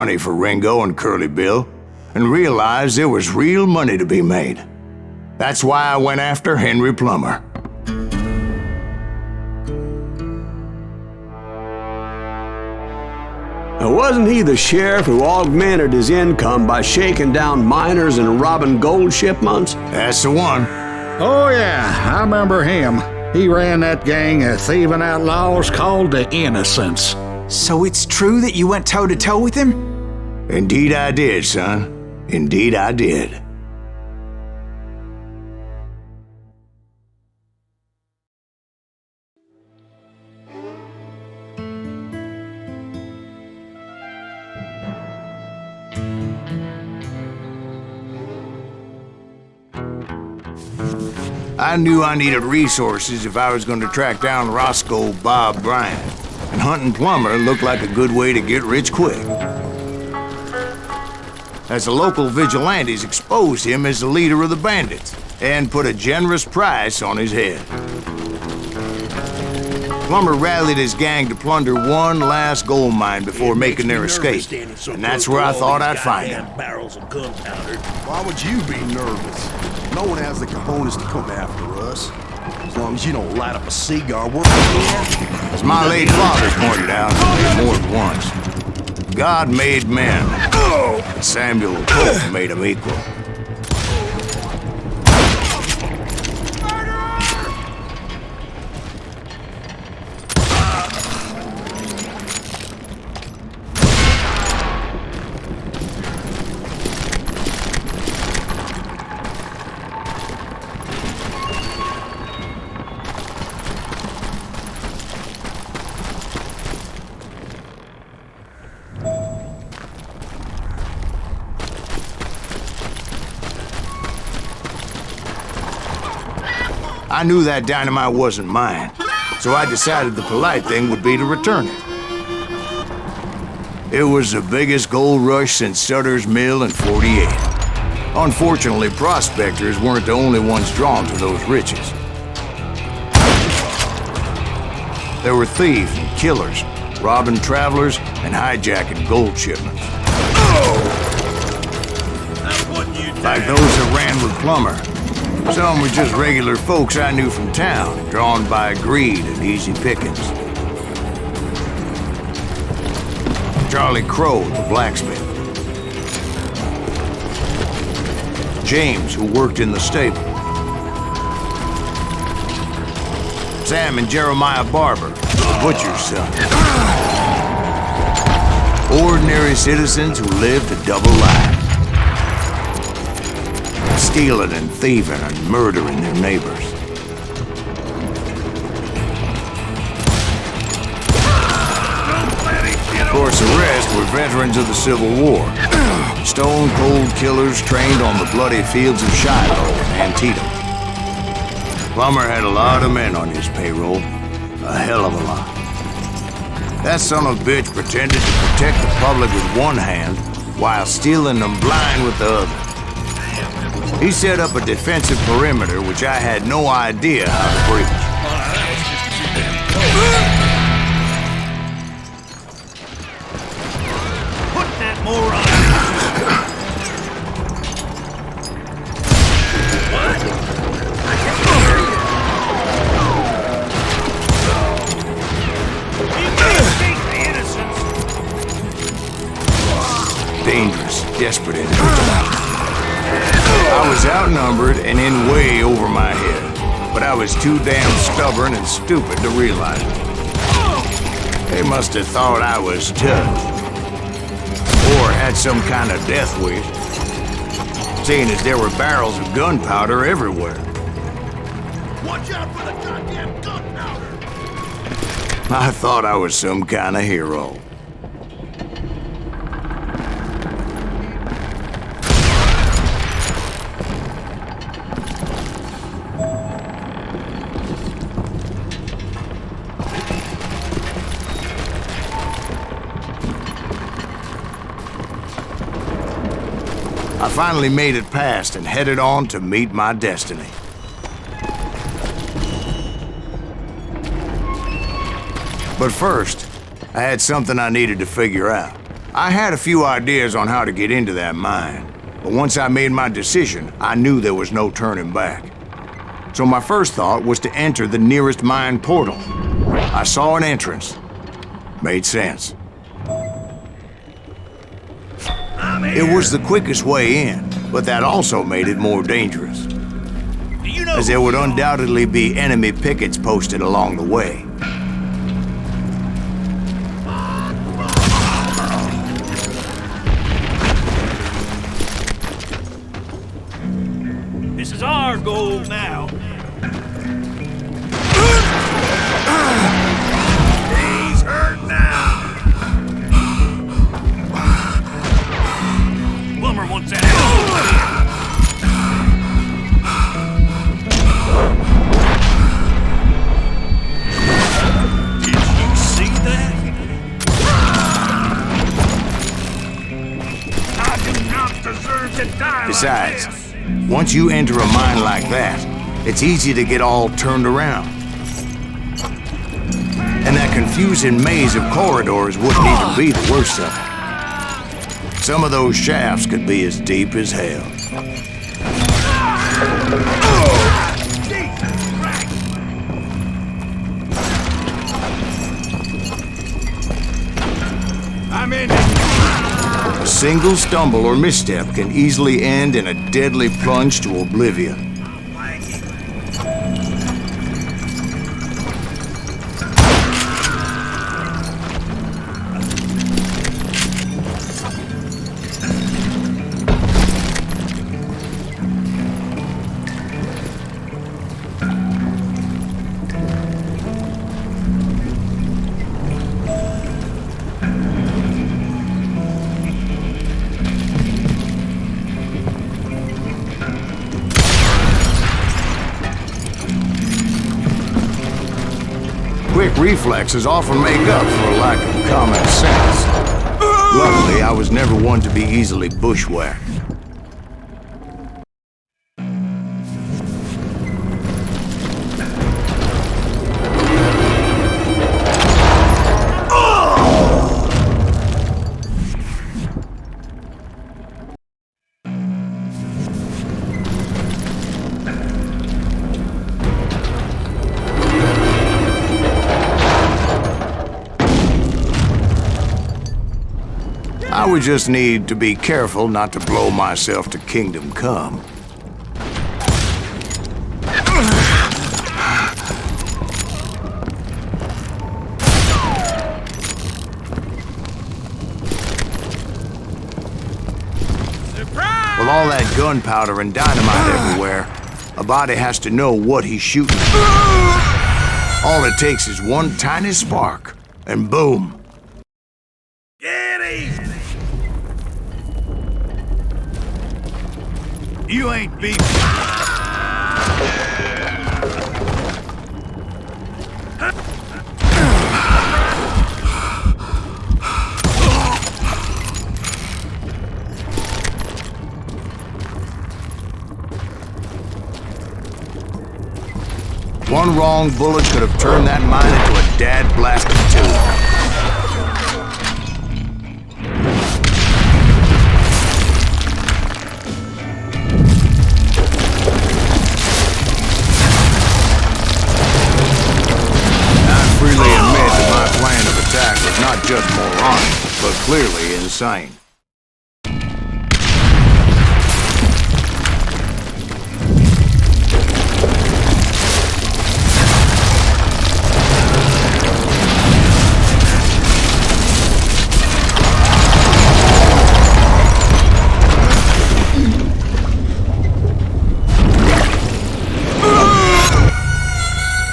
money for Ringo and Curly Bill, and realized there was real money to be made. That's why I went after Henry Plummer. Now, wasn't he the sheriff who augmented his income by shaking down miners and robbing gold shipments? That's the one. Oh yeah, I remember him. He ran that gang of thieving outlaws called the Innocents. So it's true that you went toe-to-toe with him? Indeed I did, son. Indeed I did. I knew I needed resources if I was going to track down Roscoe Bob Bryant, and hunting Plummer looked like a good way to get rich quick. As the local vigilantes exposed him as the leader of the bandits, and put a generous price on his head. Plummer rallied his gang to plunder one last gold mine before making their escape, and that's where I thought I'd find him. Barrels of gunpowder. Why would you be nervous? No one has the cojones to come after us. As long as you don't light up a cigar, we're here. As my late father pointed out, more than once, God made men, and Samuel Colt made them equal. I knew that dynamite wasn't mine, so I decided the polite thing would be to return it. It was the biggest gold rush since Sutter's Mill in '48. Unfortunately, prospectors weren't the only ones drawn to those riches. There were thieves and killers, robbing travelers and hijacking gold shipments. Like those that ran with Plummer. Some were just regular folks I knew from town, drawn by greed and easy pickings. Charlie Crow, the blacksmith. James, who worked in the stable. Sam and Jeremiah Barber, the butcher's son. Ordinary citizens who lived a double life. Stealing and thieving and murdering their neighbors. Of course, the rest were veterans of the Civil War. Stone-cold killers trained on the bloody fields of Shiloh and Antietam. Plummer had a lot of men on his payroll. A hell of a lot. That son of a bitch pretended to protect the public with one hand while stealing them blind with the other. He set up a defensive perimeter, which I had no idea how to breach. Put that moron! What? I can't hear you! You can't escape the innocents! Dangerous, desperate individual. I was outnumbered and in way over my head, but I was too damn stubborn and stupid to realize it. They must have thought I was tough, or had some kind of death wish, seeing as there were barrels of gunpowder everywhere. Watch out for the goddamn gunpowder! I thought I was some kind of hero. I finally made it past and headed on to meet my destiny. But first, I had something I needed to figure out. I had a few ideas on how to get into that mine, but once I made my decision, I knew there was no turning back. So my first thought was to enter the nearest mine portal. I saw an entrance. Made sense. It was the quickest way in, but that also made it more dangerous, as there would undoubtedly be enemy pickets posted along the way. This is our goal now. He's hurt now. Plumber wants that. Did you see that? I do not deserve to die. Besides, like this. once you enter a mine like that, it's easy to get all turned around. And that confusing maze of corridors wouldn't even be the worst of it. Some of those shafts could be as deep as hell. I'm in. A single stumble or misstep can easily end in a deadly plunge to oblivion. Quick reflexes often make up for a lack of common sense. Luckily, I was never one to be easily bushwhacked. I would just need to be careful not to blow myself to kingdom come. With all that gunpowder and dynamite everywhere, a body has to know what he's shooting at. All it takes is one tiny spark, and boom. Get him! You ain't beat me. One wrong bullet could have turned that mine into a dad-blasted tube. Not just moronic, but clearly insane.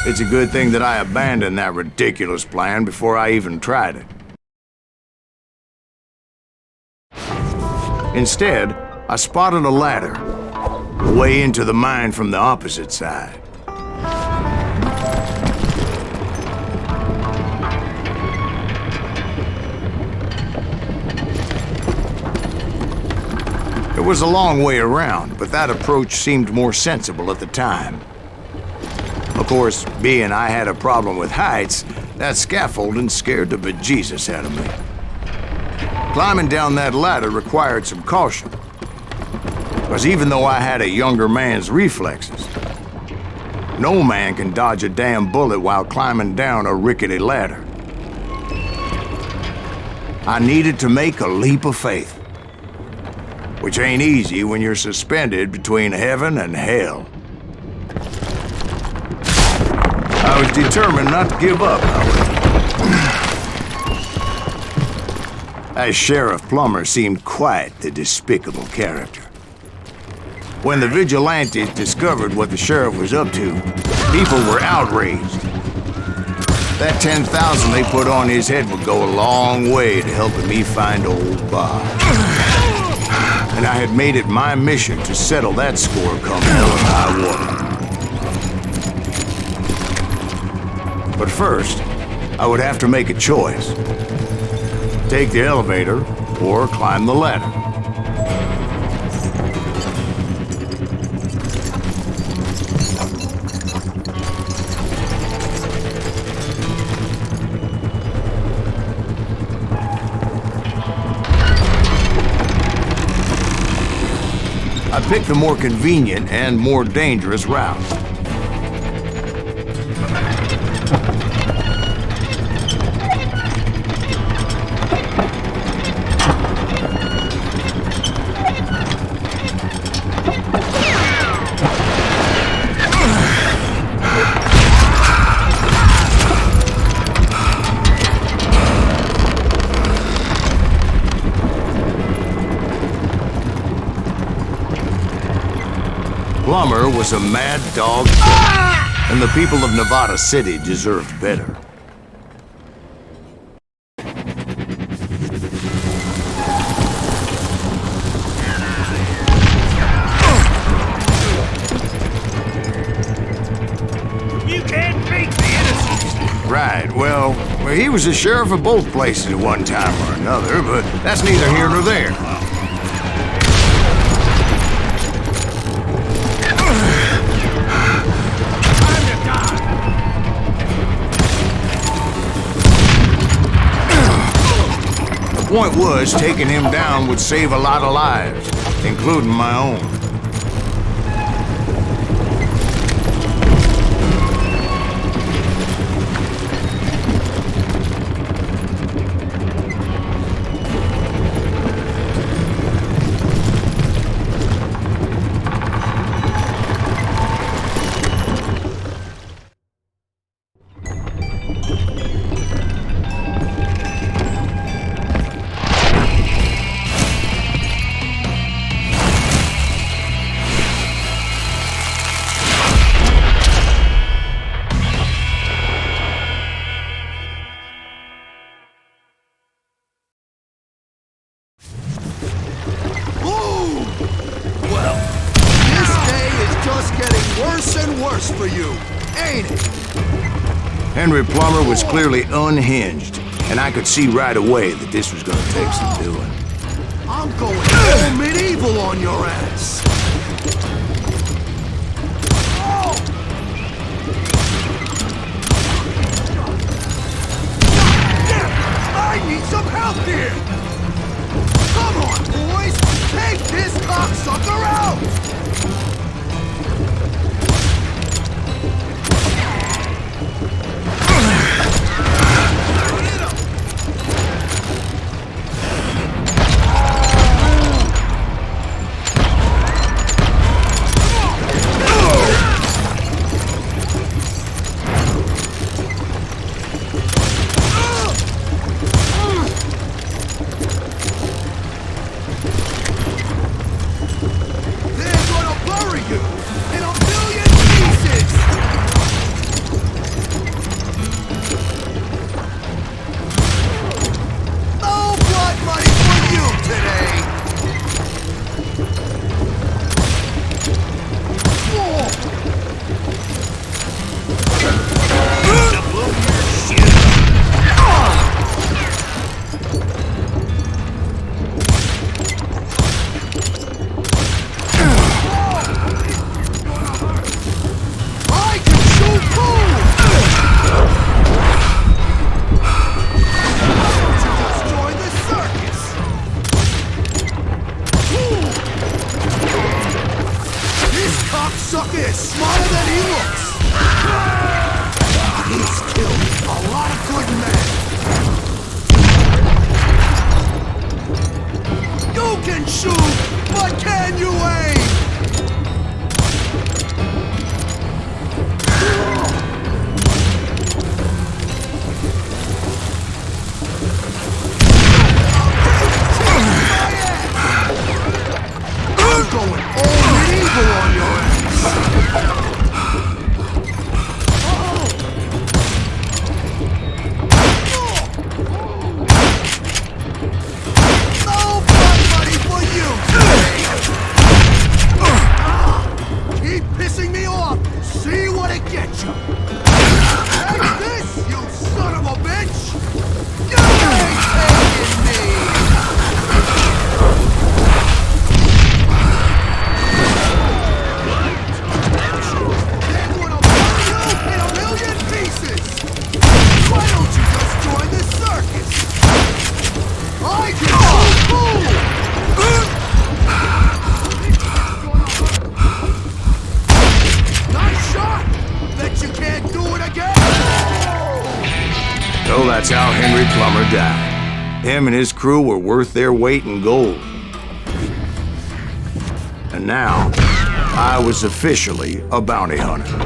It's a good thing that I abandoned that ridiculous plan before I even tried it. Instead, I spotted a ladder, a way into the mine from the opposite side. It was a long way around, but that approach seemed more sensible at the time. Of course, being I had a problem with heights, that scaffolding scared the bejesus out of me. Climbing down that ladder required some caution. Because even though I had a younger man's reflexes, no man can dodge a damn bullet while climbing down a rickety ladder. I needed to make a leap of faith, which ain't easy when you're suspended between heaven and hell. I was determined not to give up, however. As Sheriff Plummer seemed quite the despicable character. When the vigilantes discovered what the sheriff was up to, people were outraged. That 10,000 they put on his head would go a long way to helping me find old Bob. And I had made it my mission to settle that score come hell or high water. But first, I would have to make a choice. Take the elevator or climb the ladder. I picked the more convenient and more dangerous route. Plummer was a mad dog killer, and the people of Nevada City deserved better. You can't beat the innocents! Right, well, he was the sheriff of both places at one time or another, but that's neither here nor there. The point was, taking him down would save a lot of lives, including my own. Worse for you, ain't it? Henry Plummer was clearly unhinged, and I could see right away that this was gonna take some doing. I'm going full medieval on your ass. I need some help here. Come on, boys, take this cocksucker out. sucker is smarter than he looks. He's killed a lot of good men. You can shoot, but can you aim? I'm going all medieval on your ass. No blood money for you today. Keep pissing me off. See what it gets you. Take this, you son of a bitch. You ain't taking me. They're gonna burn you in a million pieces! Why don't you just join the circus? I can go cool! Nice shot! Bet you can't do it again! So that's how Henry Plummer died. Him and his crew were worth their weight in gold. And now, I was officially a bounty hunter.